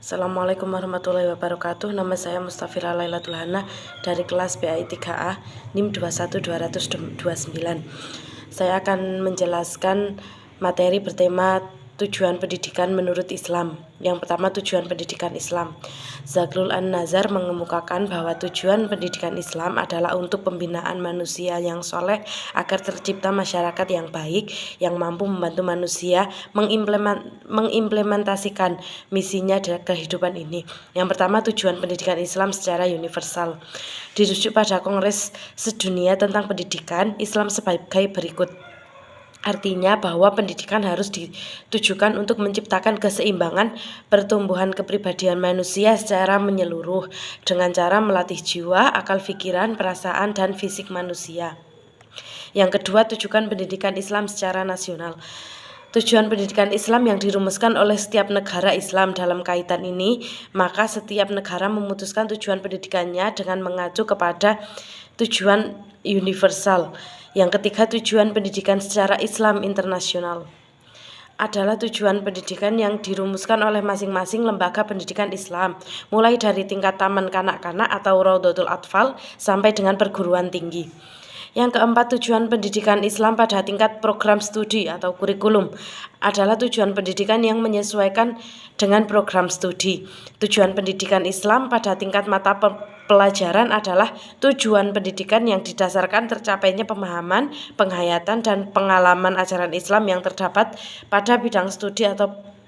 Assalamualaikum warahmatullahi wabarakatuh. Nama saya Mustafira Lailatul Hana dari kelas BAI 3A NIM 21229. Saya akan menjelaskan materi bertema tujuan pendidikan menurut Islam. Yang pertama, tujuan pendidikan Islam. Zaglul An-Nazar mengemukakan bahwa tujuan pendidikan Islam adalah untuk pembinaan manusia yang soleh agar tercipta masyarakat yang baik, yang mampu membantu manusia mengimplementasikan misinya dalam kehidupan ini. Yang pertama, tujuan pendidikan Islam secara universal. Dirujuk pada Kongres Sedunia tentang Pendidikan Islam sebagai berikut. Artinya bahwa pendidikan harus ditujukan untuk menciptakan keseimbangan pertumbuhan kepribadian manusia secara menyeluruh dengan cara melatih jiwa, akal pikiran, perasaan, dan fisik manusia. Yang kedua, tujuan pendidikan Islam secara nasional. Tujuan pendidikan Islam yang dirumuskan oleh setiap negara Islam dalam kaitan ini, maka setiap negara memutuskan tujuan pendidikannya dengan mengacu kepada tujuan universal. Yang ketiga, tujuan pendidikan secara Islam internasional adalah tujuan pendidikan yang dirumuskan oleh masing-masing lembaga pendidikan Islam, mulai dari tingkat taman kanak-kanak atau Raudhatul Atfal sampai dengan perguruan tinggi. Yang keempat, tujuan pendidikan Islam pada tingkat program studi atau kurikulum adalah tujuan pendidikan yang menyesuaikan dengan program studi. Tujuan pendidikan Islam pada tingkat mata pelajaran adalah tujuan pendidikan yang didasarkan tercapainya pemahaman, penghayatan, dan pengalaman ajaran Islam yang terdapat pada bidang studi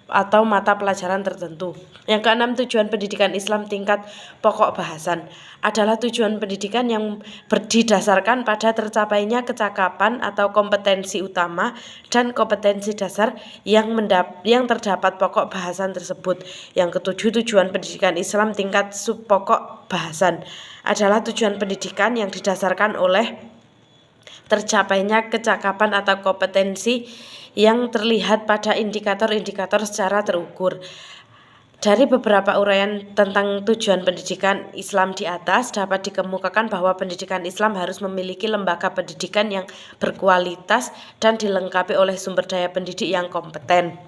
atau mata pelajaran tertentu. Yang keenam, tujuan pendidikan Islam tingkat pokok bahasan adalah tujuan pendidikan yang berdasarkan pada tercapainya kecakapan atau kompetensi utama dan kompetensi dasar yang terdapat pokok bahasan tersebut. Yang ketujuh, tujuan pendidikan Islam tingkat subpokok bahasan adalah tujuan pendidikan yang didasarkan oleh tercapainya kecakapan atau kompetensi yang terlihat pada indikator-indikator secara terukur. Dari beberapa uraian tentang tujuan pendidikan Islam di atas dapat dikemukakan bahwa pendidikan Islam harus memiliki lembaga pendidikan yang berkualitas dan dilengkapi oleh sumber daya pendidik yang kompeten.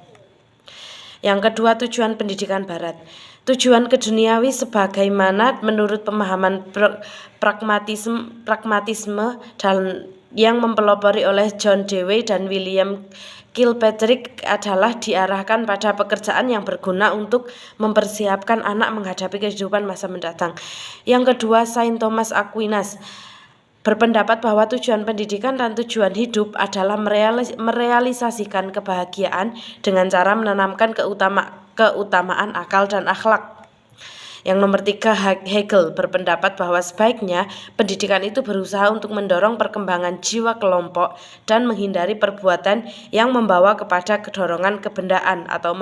Yang kedua, tujuan pendidikan Barat. Tujuan keduniawi sebagaimana menurut pemahaman pragmatisme dan yang mempelopori oleh John Dewey dan William Kilpatrick adalah diarahkan pada pekerjaan yang berguna untuk mempersiapkan anak menghadapi kehidupan masa mendatang. Yang kedua, Saint Thomas Aquinas berpendapat bahwa tujuan pendidikan dan tujuan hidup adalah merealisasikan kebahagiaan dengan cara menanamkan keutamaan akal dan akhlak. Yang nomor 3, Hegel berpendapat bahwa sebaiknya pendidikan itu berusaha untuk mendorong perkembangan jiwa kelompok dan menghindari perbuatan yang membawa kepada kedorongan kebendaan atau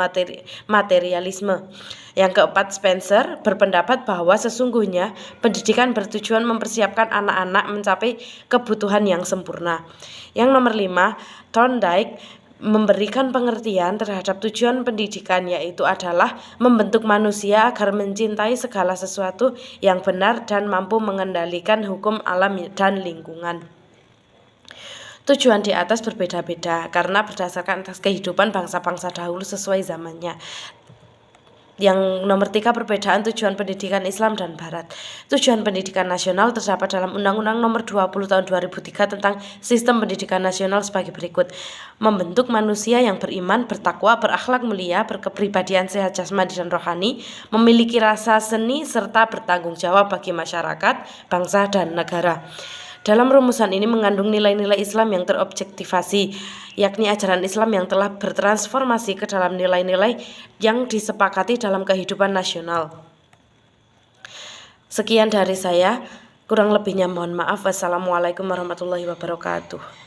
materialisme. Yang keempat, Spencer berpendapat bahwa sesungguhnya pendidikan bertujuan mempersiapkan anak-anak mencapai kebutuhan yang sempurna. Yang nomor 5, Thorndike memberikan pengertian terhadap tujuan pendidikan, yaitu adalah membentuk manusia agar mencintai segala sesuatu yang benar dan mampu mengendalikan hukum alam dan lingkungan. Tujuan di atas berbeda-beda karena berdasarkan atas kehidupan bangsa-bangsa dahulu sesuai zamannya. Yang nomor 3, perbedaan tujuan pendidikan Islam dan Barat. Tujuan pendidikan nasional terdapat dalam Undang-Undang Nomor 20 Tahun 2003 tentang Sistem Pendidikan Nasional sebagai berikut. Membentuk manusia yang beriman, bertakwa, berakhlak mulia, berkepribadian sehat jasmani dan rohani, memiliki rasa seni serta bertanggung jawab bagi masyarakat, bangsa, dan negara. Dalam rumusan ini mengandung nilai-nilai Islam yang terobjektivasi, yakni ajaran Islam yang telah bertransformasi ke dalam nilai-nilai yang disepakati dalam kehidupan nasional. Sekian dari saya, kurang lebihnya mohon maaf. Wassalamualaikum warahmatullahi wabarakatuh.